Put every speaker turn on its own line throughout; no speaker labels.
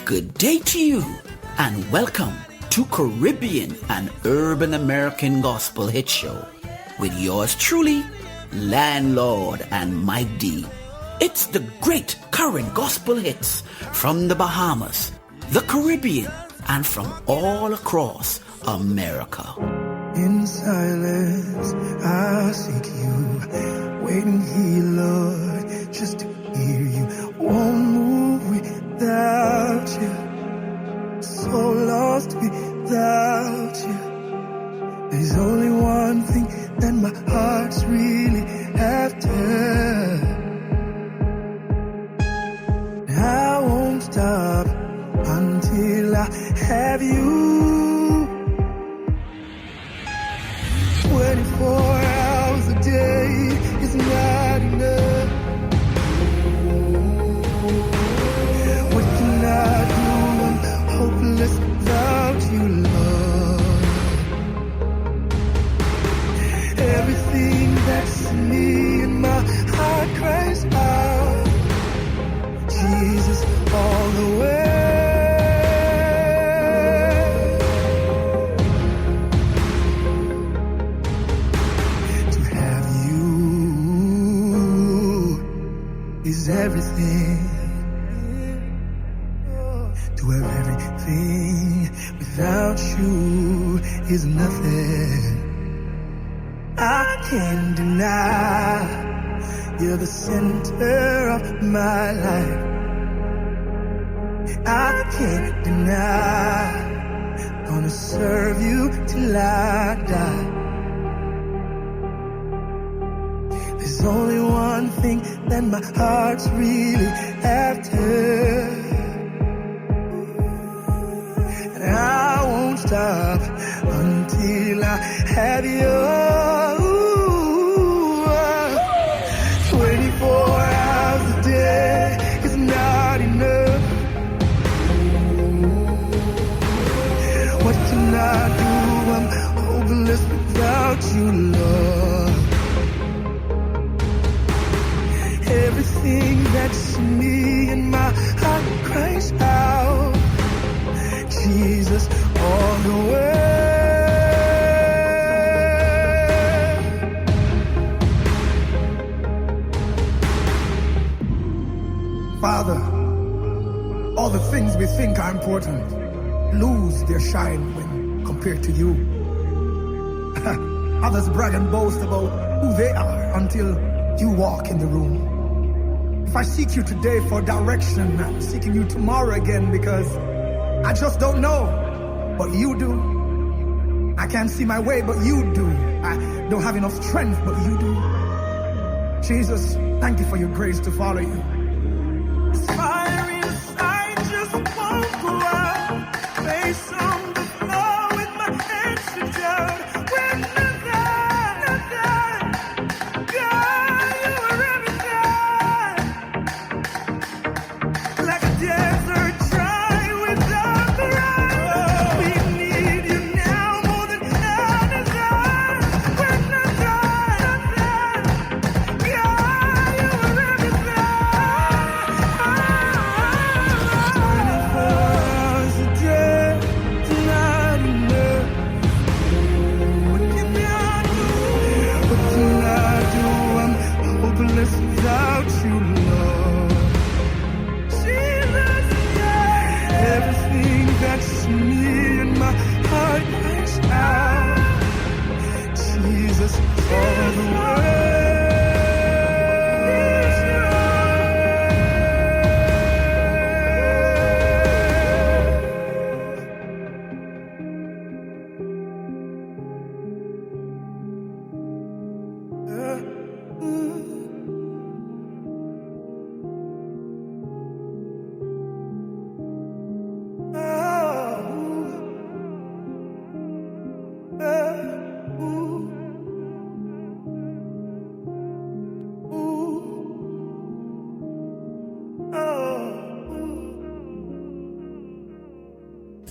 Good day to you, and welcome to Caribbean and Urban American Gospel Hit Show with yours truly, Landlord and Mike D. It's the great current gospel hits from the Bahamas, the Caribbean, and from all across America.
In silence, I seek you, waiting here, Lord, just to hear you. Won't move without you, so lost without you. There's only one thing that my heart's really after. I won't stop until I have you. 24 hours a day is not enough. What can I do? I'm hopeless without you, Lord. Everything that's in me and my heart cries out, Jesus, all the way. Is everything, to have everything without you is nothing. I can't deny you're the center of my life. I can't deny gonna serve you till I die. There's only one thing that my heart's really after, and I won't stop until I have you. 24 hours a day is not enough. What can I do? I'm hopeless without you, Lord. Everything that's in me and my heart cries out, Jesus, all the way. Father, all the things we think are important lose their shine when compared to you. Others brag and boast about who they are until you walk in the room. If I seek you today for direction, I'm seeking you tomorrow again because I just don't know, but you do. I can't see my way, but you do. I don't have enough strength, but you do. Jesus, thank you for your grace to follow you. This fire inside just won't go out. Face on the floor with my hands to down. When nothing, God, you are everything. Like a desert dry without the rain. We need you now more than ever. When nothing, God, you are everything. 24 hours a day, not enough. What can I do? What can I do? I'm hopeless without you, Lord. Jesus, yeah. Everything that's in me and my heart cries out, Jesus, all the way.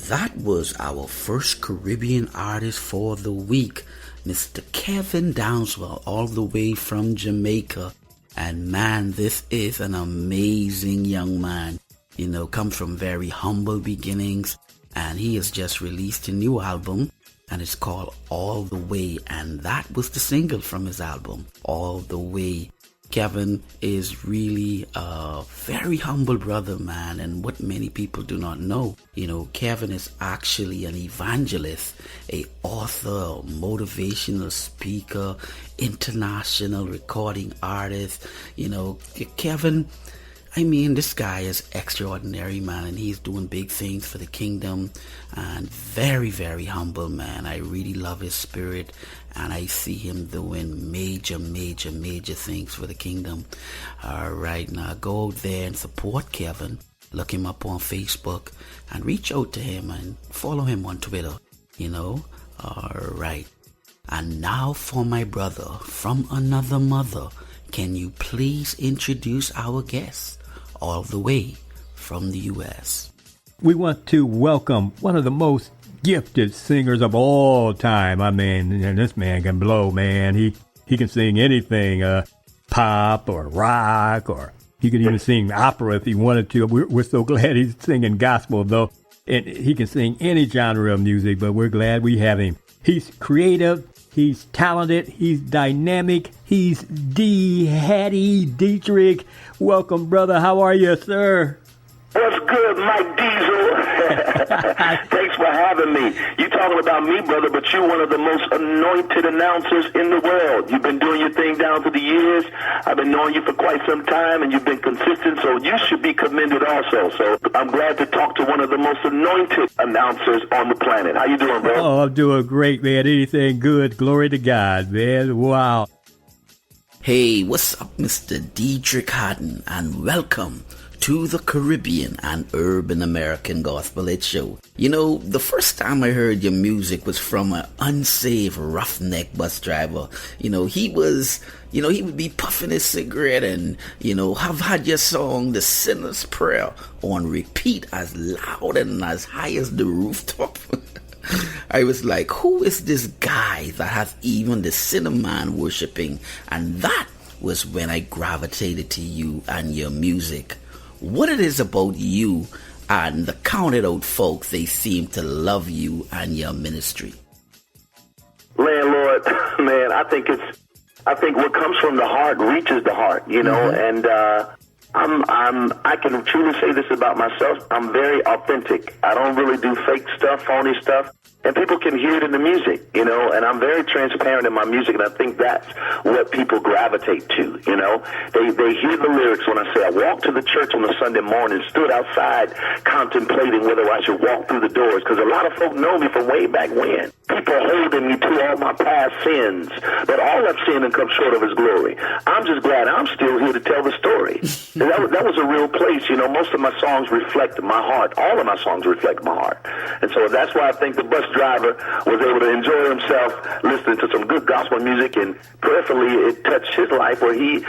That was our first Caribbean artist for the week, Mr. Kevin Downswell, all the way from Jamaica. And man, this is an amazing young man. comes from very humble beginnings, and he has just released a new album, and it's called All the Way, and that was the single from his album, All the Way. Kevin is really a very humble brother, man, and what many people do not know, Kevin is actually an evangelist, a author, a motivational speaker, international recording artist. Kevin, this guy is extraordinary, man, and he's doing big things for the kingdom, and very, very humble, man. I really love his spirit, and I see him doing major, major, major things for the kingdom. All right, now go out there and support Kevin. Look him up on Facebook and reach out to him and follow him on Twitter, All right. And now for my brother from another mother. Can you please introduce our guest all the way from the U.S.?
We want to welcome one of the most gifted singers of all time. This man can blow, man. He can sing anything, pop or rock, or he can even sing opera if he wanted to. We're so glad he's singing gospel, though. And he can sing any genre of music, but we're glad we have him. He's creative. He's talented. He's dynamic. He's Hattie Deitrick. Welcome, brother. How are you, sir?
What's good, Mike Diesel? Thanks for having me. You talking about me, brother, but you're one of the most anointed announcers in the world. You've been doing your thing down through the years. I've been knowing you for quite some time, and you've been consistent, so you should be commended also. So I'm glad to talk to one of the most anointed announcers on the planet. How you doing, bro?
Oh, I'm doing great, man. Anything good. Glory to God, man. Wow.
Hey, what's up, Mr. Deitrick Abaco, and welcome to the Caribbean and Urban American Gospel Hit Show. The first time I heard your music was from an unsaved roughneck bus driver. He would be puffing his cigarette and, have had your song, The Sinner's Prayer, on repeat as loud and as high as the rooftop. I was like, who is this guy that has even the sinner man worshiping? And that was when I gravitated to you and your music. What it is about you and the counted out folk, they seem to love you and your ministry.
Landlord, man, I think what comes from the heart reaches the heart, and I can truly say this about myself. I'm very authentic. I don't really do fake stuff, phony stuff. And people can hear it in the music, and I'm very transparent in my music, and I think that's what people gravitate to, They hear the lyrics when I say I walked to the church on a Sunday morning, stood outside contemplating whether I should walk through the doors, because a lot of folk know me from way back when. People holding me to all my past sins, but all I've sinned and come short of his glory. I'm just glad I'm still here to tell the story. And that was a real place, most of my songs reflect my heart. All of my songs reflect my heart. And so that's why I think the bus driver was able to enjoy himself listening to some good gospel music, and prayerfully it touched his life where he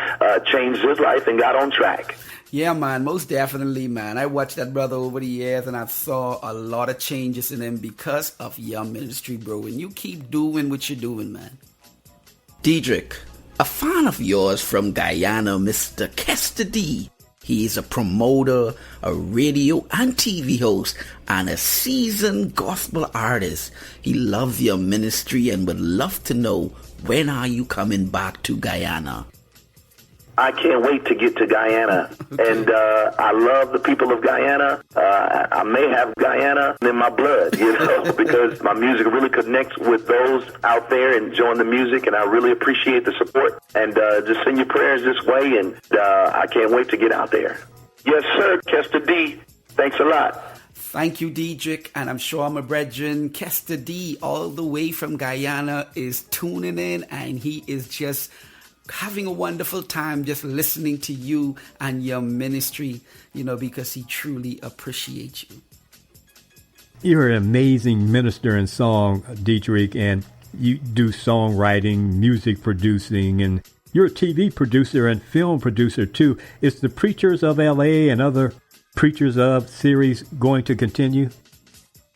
changed his life and got on track.
Yeah, man, most definitely, man. I watched that brother over the years, and I saw a lot of changes in him because of your ministry, bro. And you keep doing what you're doing, man. Deitrick, a fan of yours from Guyana, Mr. Kester D. He is a promoter, a radio and TV host, and a seasoned gospel artist. He loves your ministry and would love to know, when are you coming back to Guyana?
I can't wait to get to Guyana. Okay. And I love the people of Guyana. I may have Guyana in my blood, because my music really connects with those out there enjoying the music, and I really appreciate the support. And just send your prayers this way, and I can't wait to get out there. Yes, sir, Kester D. Thanks a lot.
Thank you, Deitrick, and I'm sure my brethren, Kester D, all the way from Guyana, is tuning in, and he is just having a wonderful time just listening to you and your ministry, because he truly appreciates you.
You're an amazing minister in song, Deitrick, and you do songwriting, music producing, and you're a TV producer and film producer too. Is the Preachers of L.A. and other Preachers of series going to continue?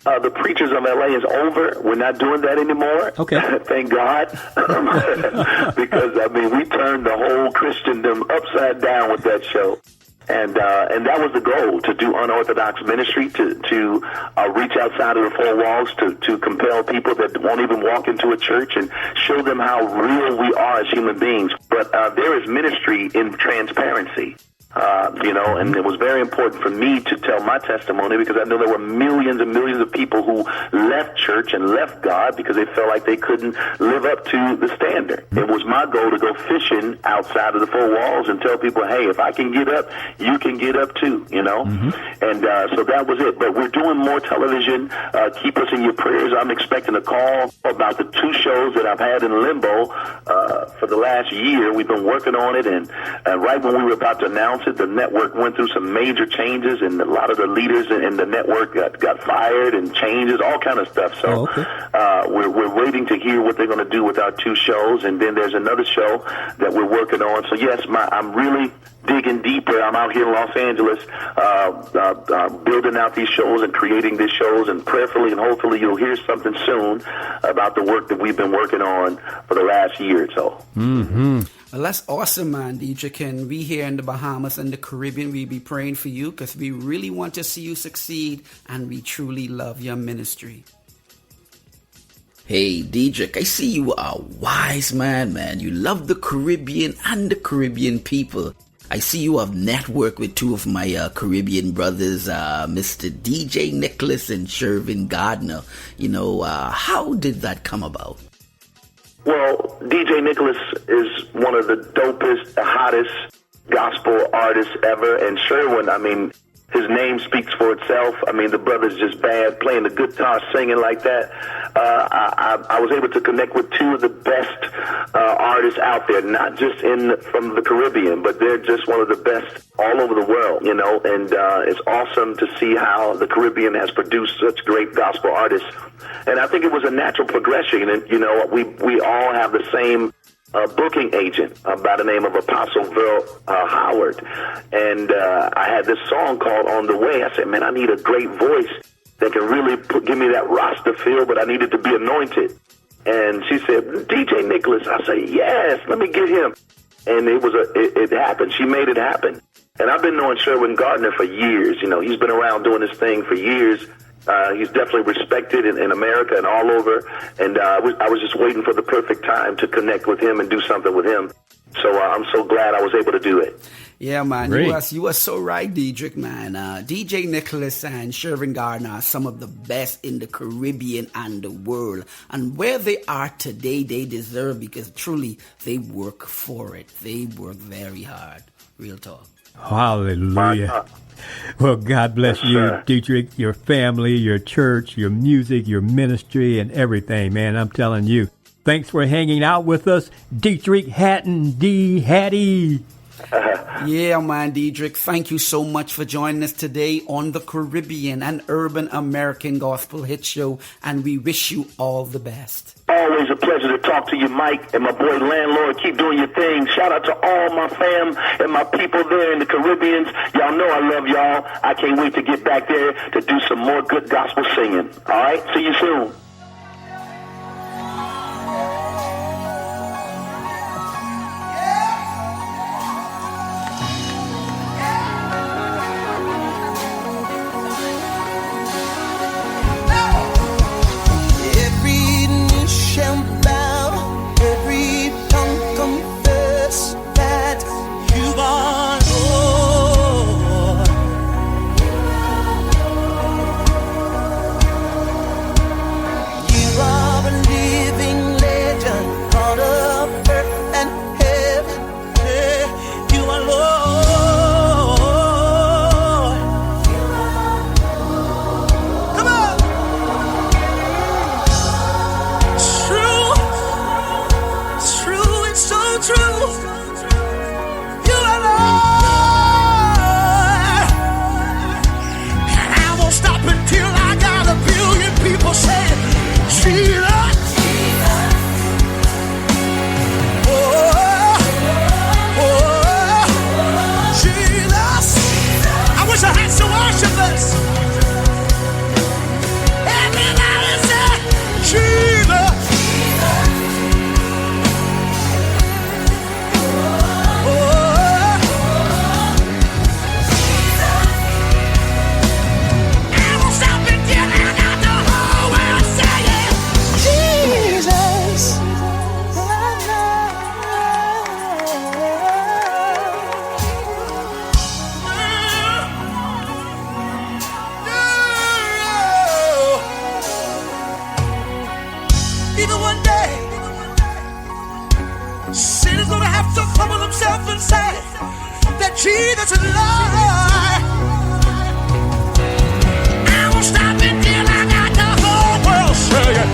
The Preachers of L.A. is over. We're not doing that anymore.
Okay.
Thank God. Because, we turned the whole Christendom upside down with that show. And that was the goal, to do unorthodox ministry, to reach outside of the four walls, to compel people that won't even walk into a church and show them how real we are as human beings. But there is ministry in transparency. And it was very important for me to tell my testimony, because I know there were millions and millions of people who left church and left God because they felt like they couldn't live up to the standard. It was my goal to go fishing outside of the four walls and tell people, hey, if I can get up, you can get up too, And so that was it. But we're doing more television. Keep us in your prayers. I'm expecting a call about the 2 shows that I've had in limbo for the last year. We've been working on it, and right when we were about to announce it, the network went through some major changes, and a lot of the leaders in the network got fired, and changes, all kind of stuff. So we're waiting to hear what they're going to do with our 2 shows, and then there's another show that we're working on. So yes, I'm really digging deeper. I'm out here in Los Angeles building out these shows and creating these shows, and prayerfully and hopefully you'll hear something soon about the work that we've been working on for the last year or so.
Mm-hmm. Well, that's awesome, man, Deitrick. And we here in the Bahamas and the Caribbean, we be praying for you, because we really want to see you succeed, and we truly love your ministry. Hey, Deitrick, I see you are a wise man. You love the Caribbean and the Caribbean people. I see you have networked with 2 of my Caribbean brothers, Mr. DJ Nicholas and Shervin Gardner. How did that come about?
Well, DJ Nicholas is one of the dopest, the hottest gospel artists ever. And Sherwin, his name speaks for itself. The brother's just bad, playing the guitar, singing like that. I was able to connect with 2 of the best artists out there, not just from the Caribbean, but they're just one of the best all over the world, and it's awesome to see how the Caribbean has produced such great gospel artists. And I think it was a natural progression, and, we all have the same booking agent by the name of Apostle Verl Howard. And I had this song called On the Way. I said, man, I need a great voice that can really give me that roster feel, but I need it to be anointed. And she said, DJ Nicholas. I said, yes, let me get him. And it happened. She made it happen. And I've been knowing Sherwin Gardner for years. He's been around doing this thing for years. He's definitely respected in America and all over. And I was just waiting for the perfect time to connect with him and do something with him. So I'm so glad I was able to do it.
Yeah, man. You are so right, Deitrick, man. DJ Nicholas and Shervin Gardner are some of the best in the Caribbean and the world. And where they are today, they deserve, because truly they work for it. They work very hard. Real talk.
Hallelujah. Well, God bless you, Deitrick, your family, your church, your music, your ministry, and everything, man. I'm telling you. Thanks for hanging out with us, Deitrick Hatton, D. Hattie.
Yeah, man, Deitrick, thank you so much for joining us today on the Caribbean and Urban American Gospel Hit Show, and we wish you all the best.
Always a pleasure to talk to you, Mike, and my boy Landlord. Keep doing your thing. Shout out to all my fam and my people there in the Caribbean. Y'all know I love y'all. I can't wait to get back there to do some more good gospel singing. All right? See you soon.
humble himself and say that Jesus is Lord. I won't stop until I got the whole world singing.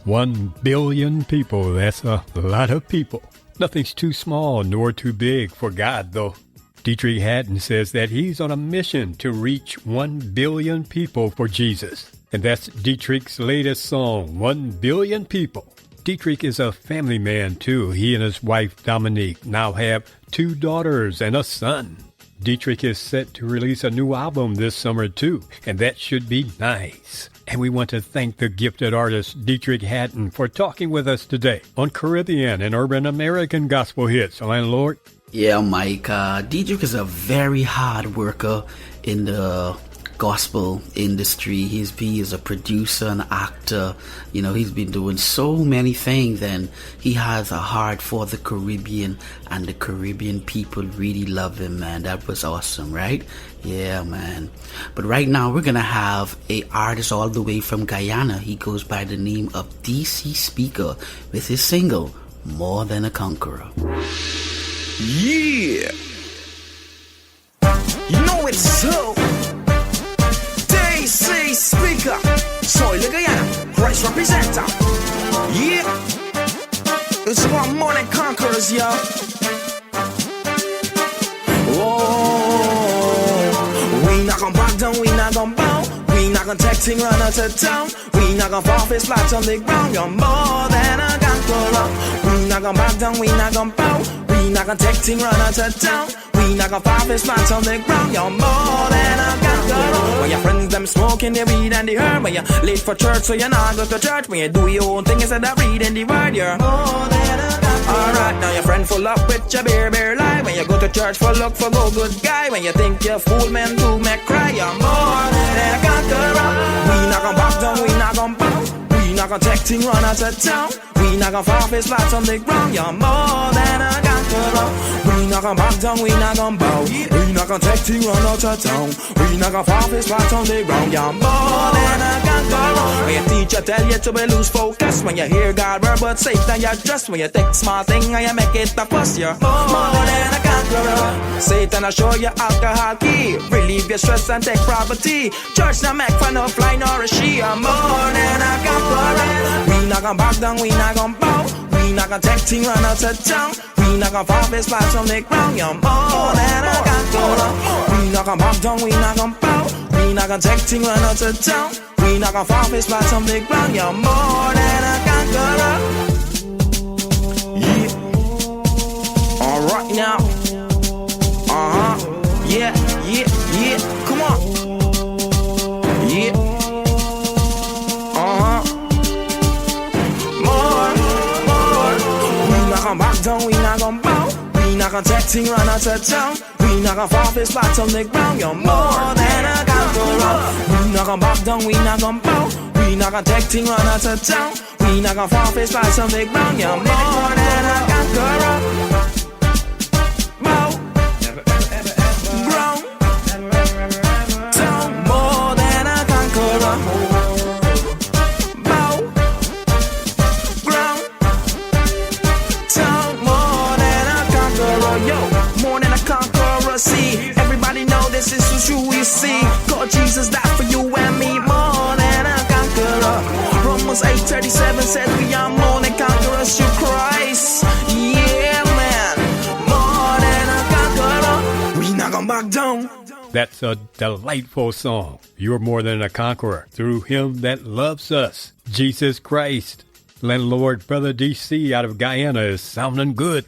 $1 billion people, that's a lot of people. Nothing's too small nor too big for God, though. Deitrick Haddon says that he's on a mission to reach 1 billion people for Jesus. And that's Deitrick's latest song, 1 billion people. Deitrick is a family man, too. He and his wife, Dominique, now have 2 daughters and a son. Deitrick is set to release a new album this summer, too, and that should be nice. And we want to thank the gifted artist Deitrick Haddon for talking with us today on Caribbean and Urban American Gospel Hits. Landlord?
Yeah, Mike. Deitrick is a very hard worker in the gospel industry. He is a producer, an actor. You know, he's been doing so many things, and he has a heart for the Caribbean, and the Caribbean people really love him, man. That was awesome, right? Yeah, man. But right now we're gonna have a artist all the way from Guyana. He goes by the name of DC Speaker with his single More Than a Conqueror.
Yeah, you know it's so. DC Speaker, soy le Guyana, Rice representer. Yeah, it's about more than conquerors, yo. Oh, we not gonna back down, we not gonna bow. We not gonna take thing run out of town. We not gonna fall face flat on the ground. You're more than a conqueror. We not gonna back down, we not gonna bow. We not gonna take thing run out of town. We not gonna fall face flat on the ground. You're more than a conqueror. When your friends them smoking the weed and the herb. When you're late for church, so you're not go to church. When you do your own thing instead of reading the word, you're more than a conqueror. Alright, now your friend full up with your bare lie. When you go to church for look for go good guy. When you think you're fool men to make cry, you're more than a conqueror. We not gonna back down, we not gonna bow. We not gonna take thing run out of town. We not gonna fall face flat on the ground. You're more than a conqueror. We not gonna back down, we not gonna bow. We not gonna take thing run out of town. We not gonna fall face flat on the ground. You're more than a conqueror. When your teacher tell you to be lose focus. When you hear God word but Satan you trust. When you take small thing and you make it a fuss. You're more than a conqueror. Satan will show you alcohol key. Relieve your stress and take property. Church not make fun of fly nor a she. You're more than a conqueror. We not gonna back down, we not gonna bow. We not gonna take thing run out of town. We not gonna fall face flat on the ground. You're more than a conqueror. We not gonna back down, we not gonna bow. We not gonna take thing run out of town. We not gonna fall face flat on the ground. You're more than a conqueror. Yeah. Alright now. Yeah, yeah, yeah. Come on. Yeah. More. We not gonna back down, we not gonna bow. We not gonna take thing run out of town. We not gonna fall face flat on the ground. You're more than a conqueror. We not gonna back down, we not gonna bow. We not gonna take thing run out of town. We not gonna fall face flat on the ground. You're more than a conqueror. Bow. Ground. Town. More than a conqueror. Bow. Ground. Town. More than a conqueror. Yo, more than a conqueror. See, everybody know this is so true. You see, God Jesus died for you and me. More than a conqueror. Romans 8:37 says we are more than conquerors through Christ. Yeah, man. More than a conqueror. We not gonna back down.
That's a delightful song. You're more than a conqueror through him that loves us, Jesus Christ. Landlord Brother DC out of Guyana is sounding good.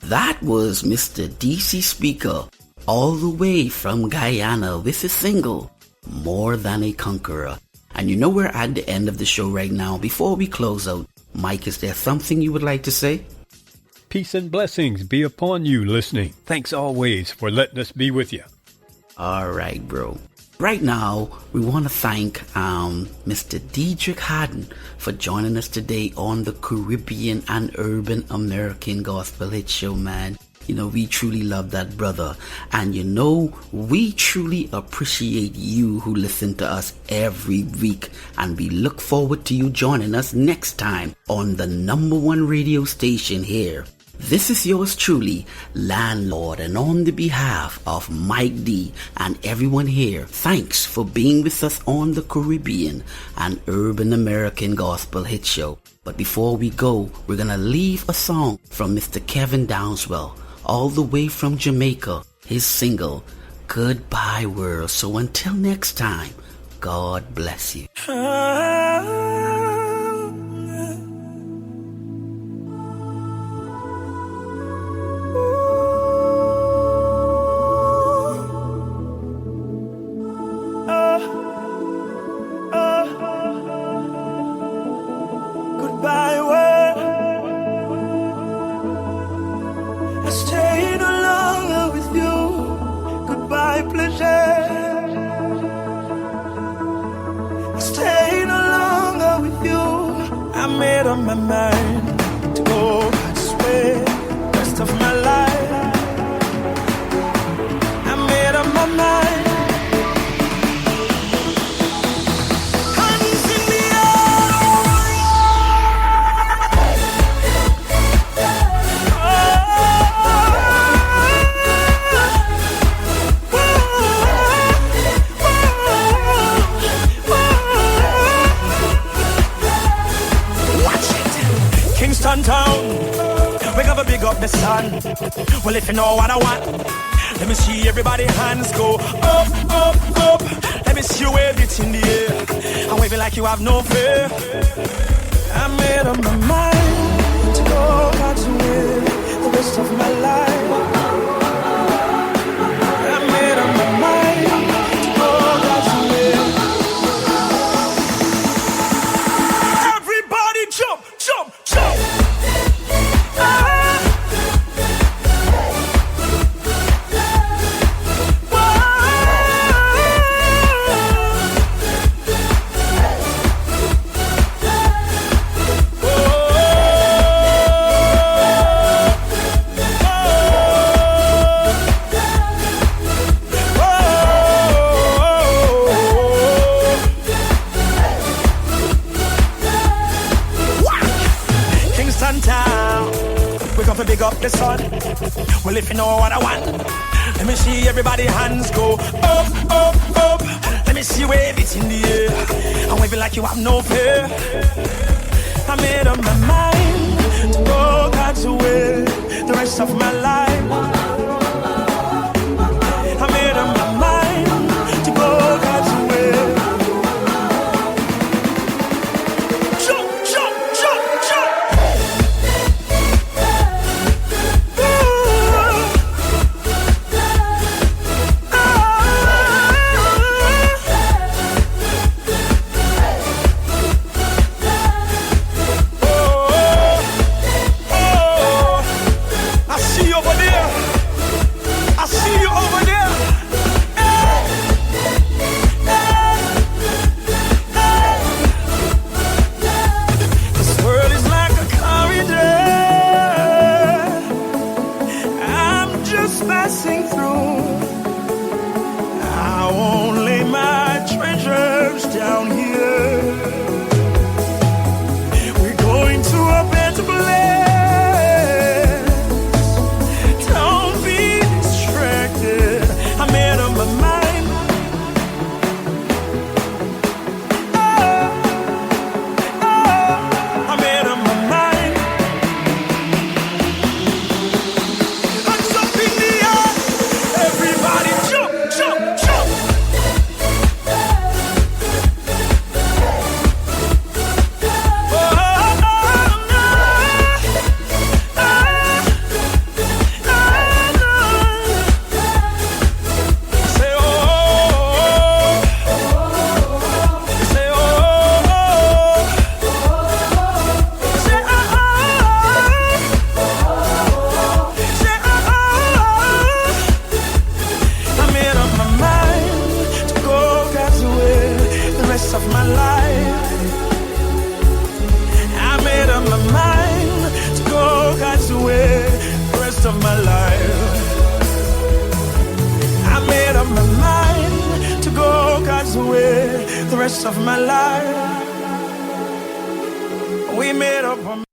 That was Mr. DC Speaker, all the way from Guyana with his single, More Than a Conqueror. And you know we're at the end of the show right now. Before we close out, Mike, is there something you would like to say?
Peace and blessings be upon you listening. Thanks always for letting us be with you.
All right, bro. Right now, we want to thank Mr. Deitrick Abaco for joining us today on the Caribbean and Urban American Gospel Hit Show, man. You know, we truly love that brother. And you know, we truly appreciate you who listen to us every week. And we look forward to you joining us next time on the #1 radio station here. This is yours truly, Landlord, and on the behalf of Mike D and everyone here, thanks for being with us on the Caribbean and Urban American Gospel Hit Show. But before we go, we're going to leave a song from Mr. Kevin Downswell, all the way from Jamaica, his single, Goodbye World. So until next time, God bless you.
Goodbye world. I stay no longer with you. Goodbye pleasure. I stay no longer with you. I made up my mind to go this way rest of my life. I made up my mind. Town, we gotta big up the sun. Well, if you know what I want, let me see everybody hands go up, up, up. Let me see you wave it in the air and wave it like you have no fear. I made up my mind to go God's way the rest of my life. I made up my mind to go God's way. Everybody jump, jump, jump. Big up the sun. Well, if you know what I want, let me see everybody hands go up, up, up. Let me see you wave it in the air and wave it like you have no fear. I made up my mind to go God's way the rest of my life. I made up my mind to go God's way. Jump, jump, jump, jump. Passing through, I won't lay my treasures down here. We're going to a better place. Don't be distracted. I made up my mind. I made up my mind. Hands up in the air. Everybody jump, jump, jump. Oh, say oh, say oh, say I made up my mind to go God's way the rest of my life. I made up my mind to go God's way the rest of my life. I made up my mind to go God's way the rest of my life. We made up our